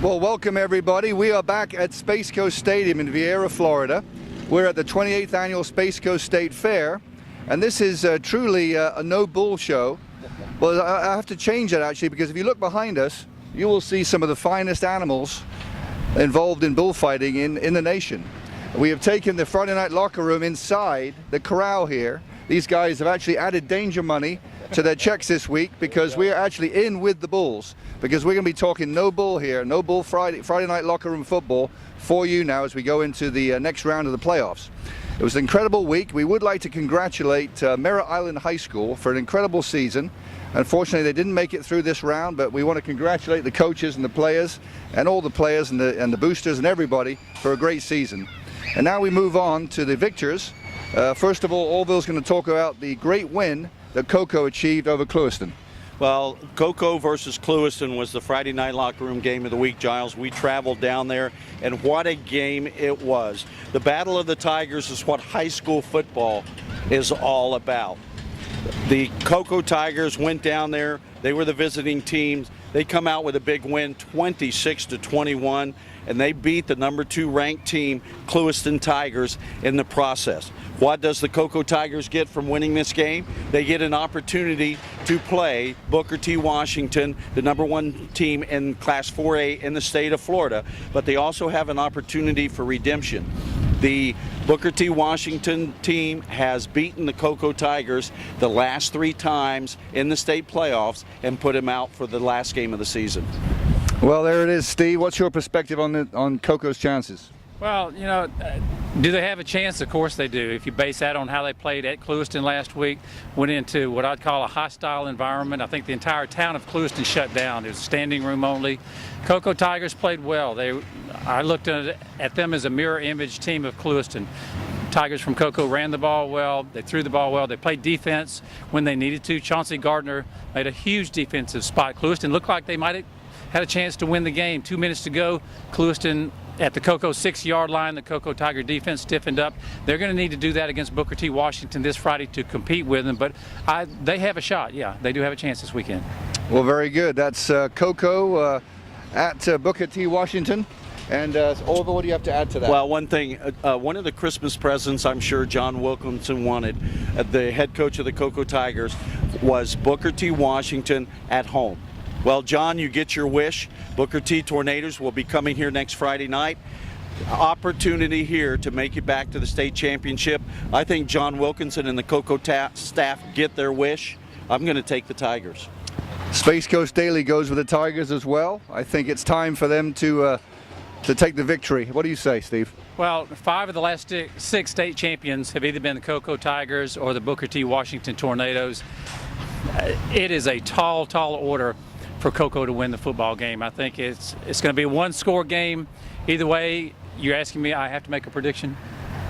Well, welcome everybody. We are back at Space Coast Stadium in Vieira, Florida. We're at the 28th annual Space Coast State Fair, and this is truly a no bull show. Well, I have to change that actually, because if you look behind us, you will see some of the finest animals involved in bullfighting in the nation. We have taken the Friday night locker room inside the corral here. These guys have actually added danger money to their checks this week because we are actually in with the bulls, because we're going to be talking no bull here, no bull Friday night locker room football for you now as we go into the next round of the playoffs. It was an incredible week. We would like to congratulate Merritt Island High School for an incredible season. Unfortunately, they didn't make it through this round, but we want to congratulate the coaches and the players and all the players and the boosters and everybody for a great season. And now we move on to the victors. First of all, Orville's going to talk about the great win that Cocoa achieved over Clewiston. Well, Cocoa versus Clewiston was the Friday night locker room game of the week, Giles. We traveled down there, and what a game it was. The Battle of the Tigers is what high school football is all about. The Cocoa Tigers went down there. They were the visiting teams. They come out with a big win, 26-21, and they beat the number 2 ranked team, Clewiston Tigers, in the process. What does the Cocoa Tigers get from winning this game? They get an opportunity to play Booker T. Washington, the number 1 team in Class 4A in the state of Florida, but they also have an opportunity for redemption. The Booker T. Washington team has beaten the Cocoa Tigers the last 3 times in the state playoffs and put them out for the last game of the season. Well, there it is, Steve. What's your perspective on Cocoa's chances? Well, you know, do they have a chance? Of course they do. If you base that on how they played at Clewiston last week, went into what I'd call a hostile environment. I think the entire town of Clewiston shut down. It was standing room only. Cocoa Tigers played well. I looked at them as a mirror image team of Clewiston. Tigers from Cocoa ran the ball well. They threw the ball well. They played defense when they needed to. Chauncey Gardner made a huge defensive spot. Clewiston looked like they might have had a chance to win the game. 2 minutes to go. Clewiston at the Cocoa 6-yard line. The Cocoa Tiger defense stiffened up. They're going to need to do that against Booker T. Washington this Friday to compete with them. But they have a shot. Yeah, they do have a chance this weekend. Well, very good. That's Cocoa at Booker T. Washington. And Orville, what do you have to add to that? Well, one thing, one of the Christmas presents I'm sure John Wilkinson wanted, the head coach of the Cocoa Tigers, was Booker T. Washington at home. Well, John, you get your wish. Booker T. Tornadoes will be coming here next Friday night. Opportunity here to make it back to the state championship. I think John Wilkinson and the Cocoa staff get their wish. I'm going to take the Tigers. Space Coast Daily goes with the Tigers as well. I think it's time for them to take the victory. What do you say, Steve? Well, 5 of the last 6 state champions have either been the Cocoa Tigers or the Booker T. Washington Tornadoes. It is a tall order for Cocoa to win the football game. I think it's going to be a 1-score game. Either way, you're asking me, I have to make a prediction?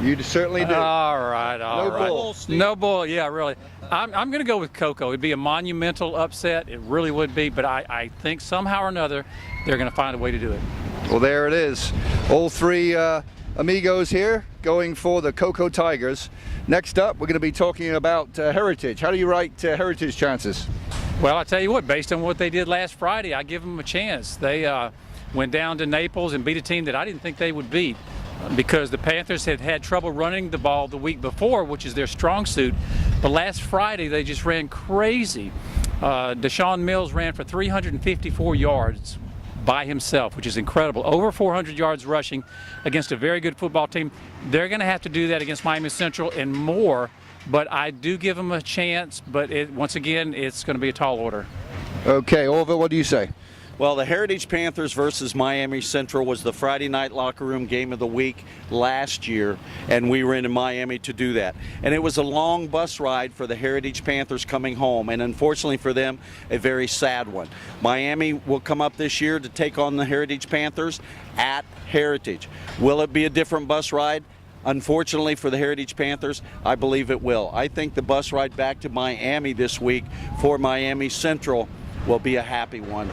You certainly do. All right. Bull, Steve. No bull, yeah, really. I'm going to go with Cocoa. It'd be a monumental upset. It really would be, but I think somehow or another they're going to find a way to do it. Well, there it is. All 3 amigos here going for the Cocoa Tigers. Next up, we're going to be talking about Heritage. How do you rate Heritage chances? Well, I tell you what, based on what they did last Friday, I give them a chance. They went down to Naples and beat a team that I didn't think they would beat because the Panthers had trouble running the ball the week before, which is their strong suit. But last Friday, they just ran crazy. Deshaun Mills ran for 354 yards by himself, which is incredible. Over 400 yards rushing against a very good football team. They're going to have to do that against Miami Central and more. But I do give them a chance, but once again, it's going to be a tall order. Okay, Orville, what do you say? Well, the Heritage Panthers versus Miami Central was the Friday night locker room game of the week last year, and we were in Miami to do that. And it was a long bus ride for the Heritage Panthers coming home, and unfortunately for them, a very sad one. Miami will come up this year to take on the Heritage Panthers at Heritage. Will it be a different bus ride? Unfortunately for the Heritage Panthers, I believe it will. I think the bus ride back to Miami this week for Miami Central will be a happy one.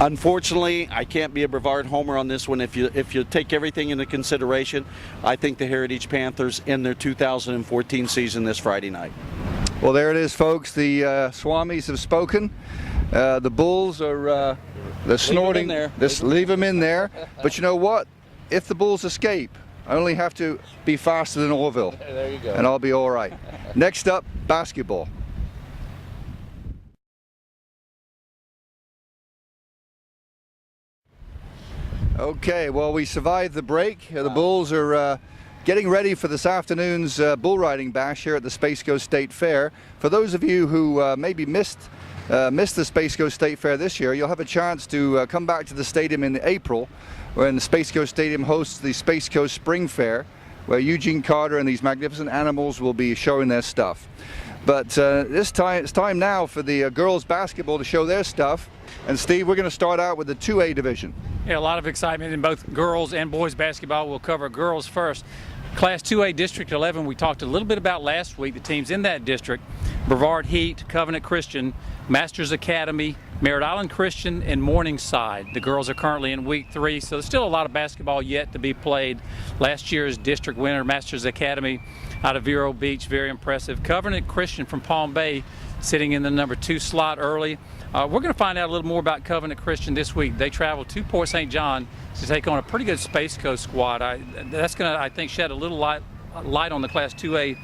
Unfortunately, I can't be a Brevard homer on this one. If you take everything into consideration, I think the Heritage Panthers end their 2014 season this Friday night. Well, there it is, folks. The Swamis have spoken. The Bulls are they're snorting. there. Leave them in there. But you know what? If the Bulls escape, I only have to be faster than Orville. There you go. And I'll be all right. Next up, basketball. Okay, well, we survived the break. The Bulls are getting ready for this afternoon's bull riding bash here at the Space Coast State Fair. For those of you who maybe missed the Space Coast State Fair this year, you'll have a chance to come back to the stadium in April when the Space Coast Stadium hosts the Space Coast Spring Fair, where Eugene Carter and these magnificent animals will be showing their stuff. But it's time now for the girls basketball to show their stuff. And Steve, we're going to start out with the 2A division. Yeah, a lot of excitement in both girls and boys basketball. We'll cover girls first. Class 2A District 11, we talked a little bit about last week. The teams in that district: Brevard Heat, Covenant Christian, Masters Academy, Merritt Island Christian, and Morningside. The girls are currently in week 3, so there's still a lot of basketball yet to be played. Last year's district winner, Masters Academy out of Vero Beach, very impressive. Covenant Christian from Palm Bay sitting in the number 2 slot early. We're going to find out a little more about Covenant Christian this week. They travel to Port St. John to take on a pretty good Space Coast squad. That's going to, I think, shed a little light on the Class 2A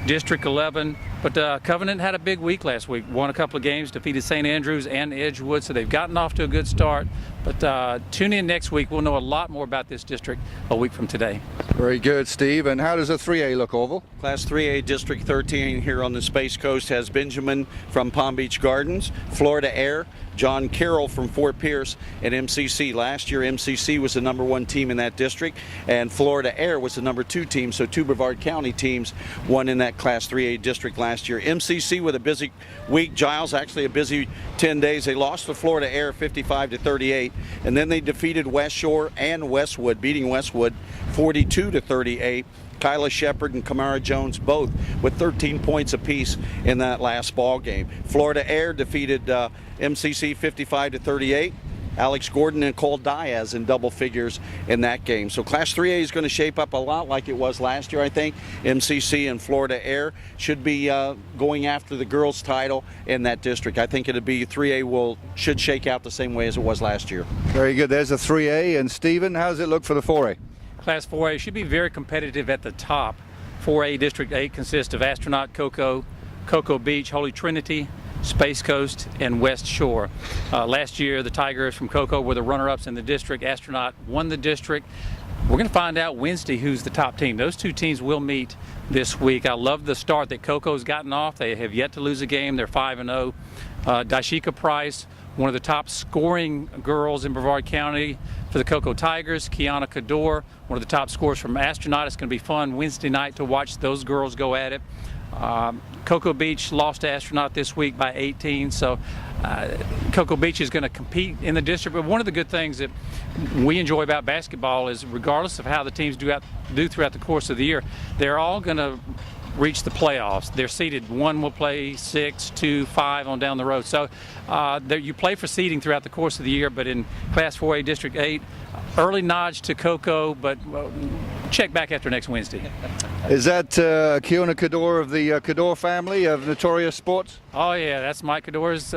District 11. But Covenant had a big week last week. Won a couple of games, defeated St. Andrews and Edgewood, so they've gotten off to a good start. But tune in next week. We'll know a lot more about this district a week from today. Very good, Steve. And how does the 3A look, Orville? Class 3A District 13 here on the Space Coast has Benjamin from Palm Beach Gardens, Florida Air, John Carroll from Fort Pierce, and MCC. Last year, MCC was the number 1 team in that district, and Florida Air was the number 2 team. So 2 Brevard County teams won in that Class 3A district last year. MCC with a busy week. Giles actually a busy 10 days. They lost to Florida Air 55-38, and then they defeated West Shore and Westwood, beating Westwood 42-38. Kyla Shepard and Kamara Jones both with 13 points apiece in that last ball game. Florida Air defeated MCC 55-38. Alex Gordon and Cole Diaz in double figures in that game. So Class 3A is going to shape up a lot like it was last year, I think. MCC and Florida Air should be going after the girls' title in that district. I think it'll be 3A should shake out the same way as it was last year. Very good. There's a 3A. And Stephen, how does it look for the 4A? Class 4A should be very competitive at the top. 4A District 8 consists of Astronaut, Cocoa Beach, Holy Trinity, Space Coast, and West Shore. Last year, the Tigers from Cocoa were the runner-ups in the district. Astronaut won the district. We're going to find out Wednesday who's the top team. Those 2 teams will meet this week. I love the start that Cocoa's gotten off. They have yet to lose a game. They're 5-0. Daishika Price, one of the top scoring girls in Brevard County for the Cocoa Tigers. Kiana Kador, one of the top scorers from Astronaut. It's going to be fun Wednesday night to watch those girls go at it. Cocoa Beach lost to Astronaut this week by 18, so Cocoa Beach is going to compete in the district. But one of the good things that we enjoy about basketball is, regardless of how the teams do throughout the course of the year, they're all going to reach the playoffs. They're seeded. 1 will play 6, 2, 5 on down the road. So you play for seeding throughout the course of the year. But in Class 4A District 8, early nod to Cocoa, but check back after next Wednesday. Is that Kiana Kador of the Kador family of Notorious Sports? Oh yeah, that's Mike Kador's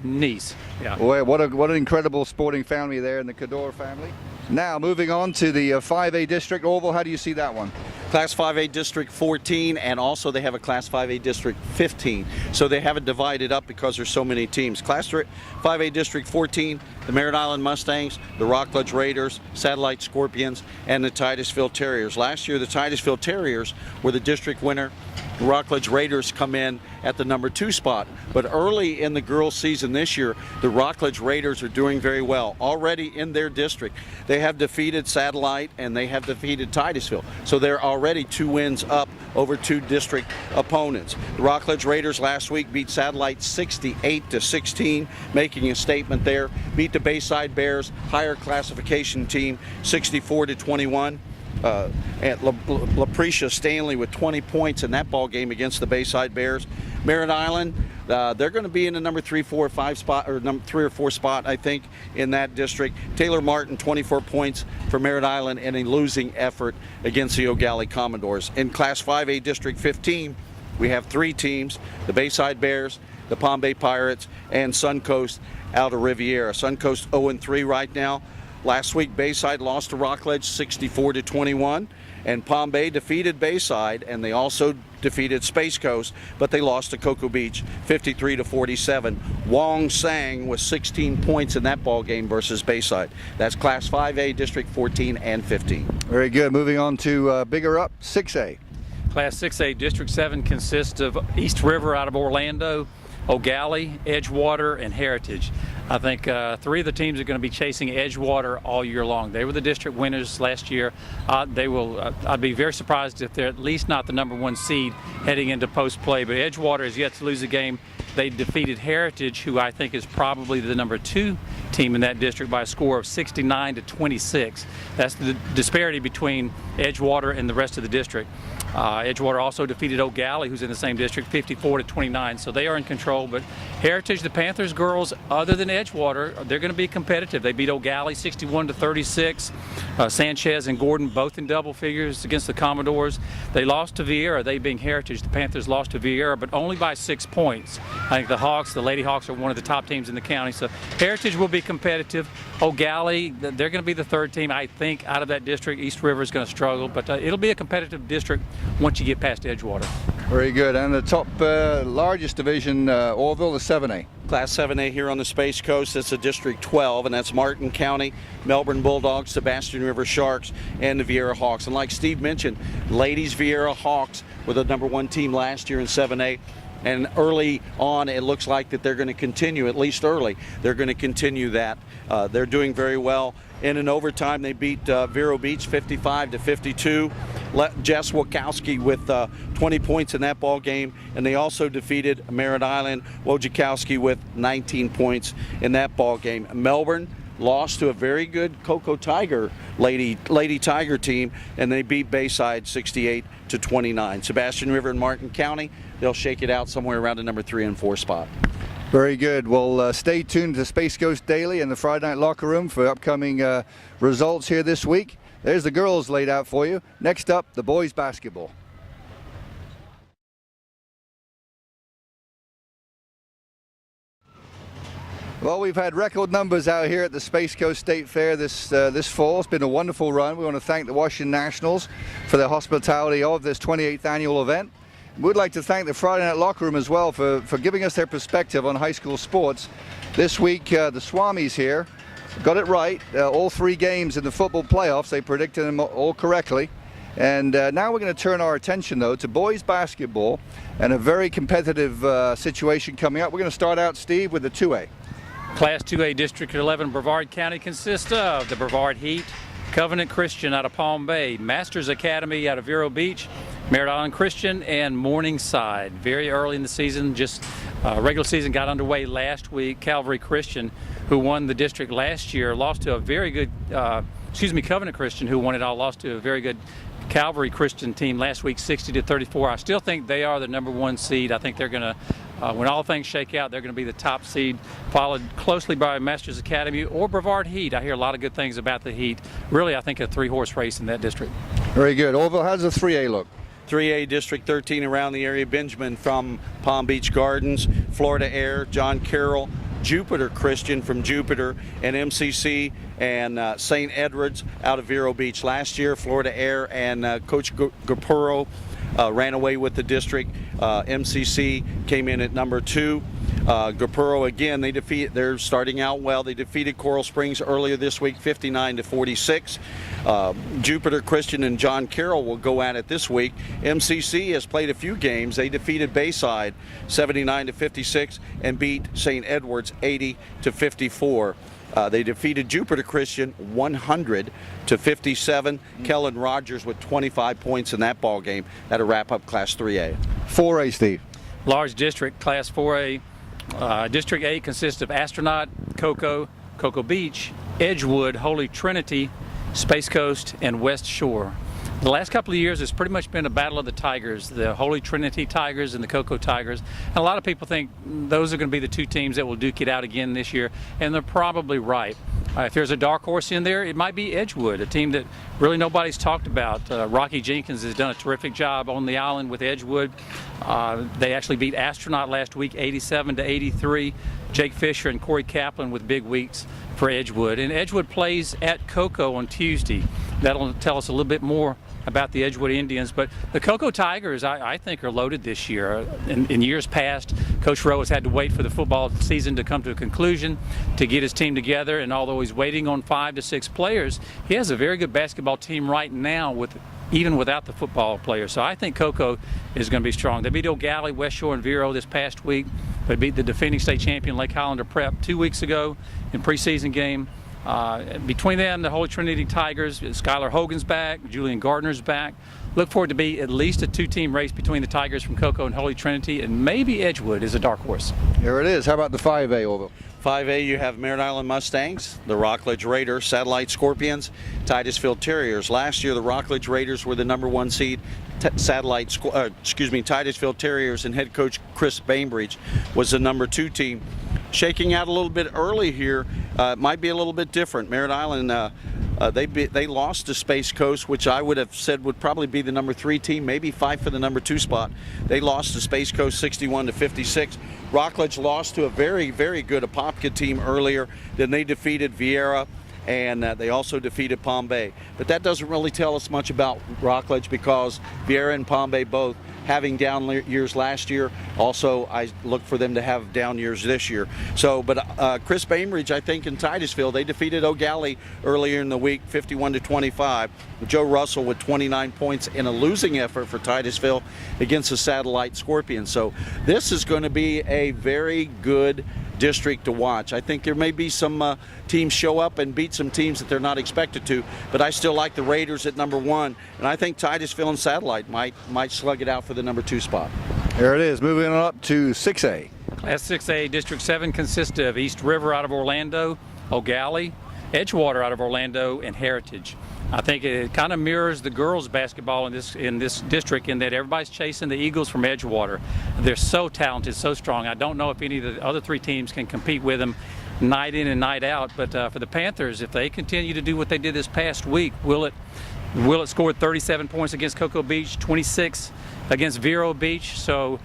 niece. Yeah. Boy, what an incredible sporting family there in the Kador family. Now moving on to the 5A District. Orville, how do you see that one? Class 5A District 14, and also they have a Class 5A District 15. So they have it divided up because there's so many teams. Class 5A District 14, the Merritt Island Mustangs, the Rockledge Raiders, Satellite Scorpions, and the Titusville Terriers. Last year, the Titusville Terriers were the district winner. The Rockledge Raiders come in at the number 2 spot. But early in the girls' season this year, the Rockledge Raiders are doing very well. Already in their district, they have defeated Satellite and they have defeated Titusville. So they're already 2 wins up over 2 district opponents. The Rockledge Raiders last week beat Satellite 68-16, making a statement there. Beat the Bayside Bears, higher classification team, 64-21. And LaPrecia Stanley with 20 points in that ball game against the Bayside Bears. Merritt Island, they're going to be in the number 3, 4, 5 spot, or number 3 or 4 spot, I think, in that district. Taylor Martin, 24 points for Merritt Island in a losing effort against the O'Galley Commodores. In Class 5A District 15, we have 3 teams: the Bayside Bears, the Palm Bay Pirates, and Suncoast out of Riviera. Suncoast 0-3 right now. Last week, Bayside lost to Rockledge 64-21, and Palm Bay defeated Bayside, and they also defeated Space Coast, but they lost to Cocoa Beach 53-47. Wong Sang with 16 points in that ball game versus Bayside. That's Class 5A, District 14 and 15. Very good. Moving on to bigger up, 6A. Class 6A District 7 consists of East River out of Orlando, O'Galley, Edgewater, and Heritage. I think 3 of the teams are going to be chasing Edgewater all year long. They were the district winners last year. I'd be very surprised if they're at least not the #1 seed heading into post play. But Edgewater has yet to lose a game. They defeated Heritage, who I think is probably the #2 team in that district, by a score of 69-26. That's the disparity between Edgewater and the rest of the district. Edgewater also defeated O'Galley, who's in the same district, 54-29. So they are in control. But Heritage, the Panthers girls, other than Edgewater, they're going to be competitive. They beat O'Galley 61-36. Sanchez and Gordon both in double figures against the Commodores. They lost to Vieira, they being Heritage. The Panthers lost to Vieira, but only by 6 points. I think the Hawks, the Lady Hawks, are one of the top teams in the county. So Heritage will be competitive. O'Galley, they're going to be the 3rd team, I think, out of that district. East River is going to struggle, but it'll be a competitive district once you get past Edgewater. Very good. And the top largest division, Orville, the 7A. Class 7A here on the Space Coast. It's a District 12, and that's Martin County, Melbourne Bulldogs, Sebastian River Sharks, and the Vieira Hawks. And like Steve mentioned, ladies Vieira Hawks were the #1 team last year in 7A. And early on, it looks like that they're going to continue, at least early, they're going to continue that. They're doing very well. In overtime, they beat Vero Beach 55-52. Jess Wachowski with 20 points in that ball game, and they also defeated Merritt Island Wojciechowski with 19 points in that ball game. Melbourne lost to a very good Cocoa Tiger Lady Tiger team, and they beat Bayside 68-29. Sebastian River and Martin County, they'll shake it out somewhere around the #3 and 4 spot. Very good. Well, stay tuned to Space Coast Daily and the Friday Night Locker Room for upcoming results here this week. There's the girls laid out for you. Next up, the boys basketball. Well, we've had record numbers out here at the Space Coast State Fair this fall. It's been a wonderful run. We want to thank the Washington Nationals for their hospitality of this 28th annual event. We'd like to thank the Friday Night Locker Room as well for giving us their perspective on high school sports. This week, the Swamis here got it right. All 3 games in the football playoffs, they predicted them all correctly. And now we're going to turn our attention, though, to boys basketball and a very competitive situation coming up. We're going to start out, Steve, with the 2A. Class 2A District 11 Brevard County consists of the Brevard Heat, Covenant Christian out of Palm Bay, Masters Academy out of Vero Beach, Merritt Island Christian, and Morningside. Very early in the season, just regular season got underway last week. Calvary Christian, who won the district last year, lost to a very good, Covenant Christian, who won it all, lost to a very good Calvary Christian team last week, 60-34. I still think they are the #1 seed. I think they're going to, when all things shake out, they're going to be the top seed, followed closely by Masters Academy or Brevard Heat. I hear a lot of good things about the Heat. Really, I think a 3-horse race in that district. Very good. Orville, how does the 3A look? 3A District 13 around the area: Benjamin from Palm Beach Gardens, Florida Air, John Carroll, Jupiter Christian from Jupiter, and MCC and St. Edwards out of Vero Beach. Last year, Florida Air and Coach Gapuro ran away with the district. MCC came in at #2. Gapuro again, they're starting out well. They defeated Coral Springs earlier this week, 59-46. Jupiter Christian and John Carroll will go at it this week. MCC has played a few games. They defeated Bayside 79-56 and beat St. Edwards 80-54. They defeated Jupiter Christian 100-57. Kellen Rogers with 25 points in that ball game. That'll wrap up Class 3A. 4A, Steve. Large district, Class 4A. District 8 consists of Astronaut, Cocoa Beach, Edgewood, Holy Trinity, Space Coast, and West Shore. The last couple of years, it's pretty much been a battle of the Tigers, the Holy Trinity Tigers and the Cocoa Tigers. And a lot of people think those are going to be the 2 teams that will duke it out again this year, and they're probably right. If there's a dark horse in there, it might be Edgewood, a team that really nobody's talked about. Rocky Jenkins has done a terrific job on the island with Edgewood. They actually beat Astronaut last week, 87-83. Jake Fisher and Corey Kaplan with big weeks for Edgewood. And Edgewood plays at Cocoa on Tuesday. That'll tell us a little bit more about the Edgewood Indians, but the Cocoa Tigers, I think, are loaded this year. In years past, Coach Rowe has had to wait for the football season to come to a conclusion to get his team together, and although he's waiting on 5 to 6 players, he has a very good basketball team right now even without the football players. So I think Cocoa is going to be strong. They beat O'Galley, West Shore, and Vero this past week. They beat the defending state champion Lake Highlander Prep 2 weeks ago in preseason game. Between them, the Holy Trinity Tigers, Skylar Hogan's back, Julian Gardner's back. Look for it to be at least a 2-team race between the Tigers from Cocoa and Holy Trinity, and maybe Edgewood is a dark horse. Here it is. How about the 5A, Orville? 5A, you have Merritt Island Mustangs, the Rockledge Raiders, Satellite Scorpions, Titusville Terriers. Last year, the Rockledge Raiders were the #1 seed. Titusville Terriers and head coach Chris Bainbridge was the #2 team. Shaking out a little bit early here, might be a little bit different. Merritt Island, they lost to Space Coast, which I would have said would probably be the #3 team, maybe fight for the #2 spot. They lost to Space Coast 61-56. Rockledge lost to a very, very good Apopka team earlier. Then they defeated Vieira, and they also defeated Palm Bay. But that doesn't really tell us much about Rockledge, because Vieira and Palm Bay both having down years last year. Also, I look for them to have down years this year. So, but Chris Bainbridge, I think, in Titusville, they defeated O'Galley earlier in the week, 51-25. Joe Russell with 29 points in a losing effort for Titusville against the Satellite Scorpions. So this is going to be a very good district to watch. I think there may be some teams show up and beat some teams that they're not expected to, but I still like the Raiders at #1, and I think Titusville and Satellite might slug it out for the #2 spot. There it is. Moving on up to 6A. Class 6A, District 7 consists of East River out of Orlando, O'Galley, Edgewater out of Orlando, and Heritage. I think it kind of mirrors the girls' basketball in this district, in that everybody's chasing the Eagles from Edgewater. They're so talented, so strong. I don't know if any of the other 3 teams can compete with them night in and night out. But for the Panthers, if they continue to do what they did this past week, Willett scored 37 points against Cocoa Beach, 26 against Vero Beach. So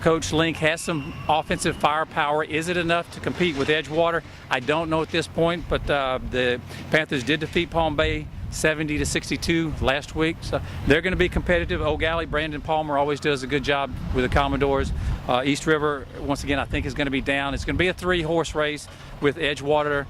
Coach Link has some offensive firepower. Is it enough to compete with Edgewater? I don't know at this point, but the Panthers did defeat Palm Bay 70-62 last week, so they're going to be competitive. O'Galley, Brandon Palmer always does a good job with the Commodores. East River, once again, I think is going to be down. It's going to be a 3-horse race with Edgewater,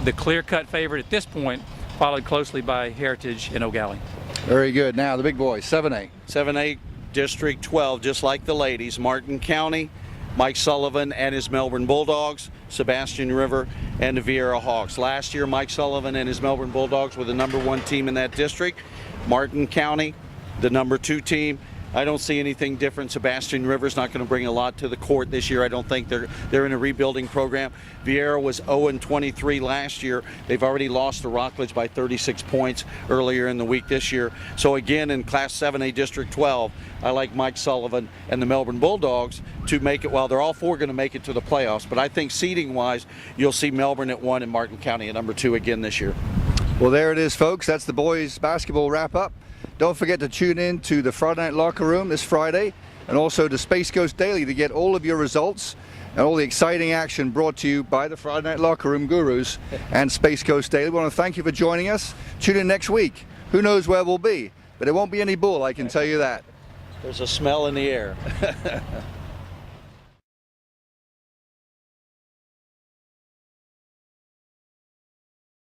the clear-cut favorite at this point, followed closely by Heritage and O'Galley. Very good. Now the big boys, 7A. 7A, District 12, just like the ladies. Martin County, Mike Sullivan and his Melbourne Bulldogs, Sebastian River and the Vieira Hawks. Last year, Mike Sullivan and his Melbourne Bulldogs were the #1 team in that district. Martin County, the #2 team. I don't see anything different. Sebastian River's not going to bring a lot to the court this year. I don't think they're in a rebuilding program. Vieira was 0-23 last year. They've already lost to Rockledge by 36 points earlier in the week this year. So again, in Class 7A District 12, I like Mike Sullivan and the Melbourne Bulldogs to make it. Well, they're all 4 going to make it to the playoffs, but I think seeding-wise, you'll see Melbourne at 1 and Martin County at #2 again this year. Well, there it is, folks. That's the boys' basketball wrap-up. Don't forget to tune in to the Friday Night Locker Room this Friday, and also to Space Coast Daily to get all of your results and all the exciting action brought to you by the Friday Night Locker Room gurus and Space Coast Daily. We want to thank you for joining us. Tune in next week. Who knows where we'll be, but it won't be any bull, I can tell you that. There's a smell in the air.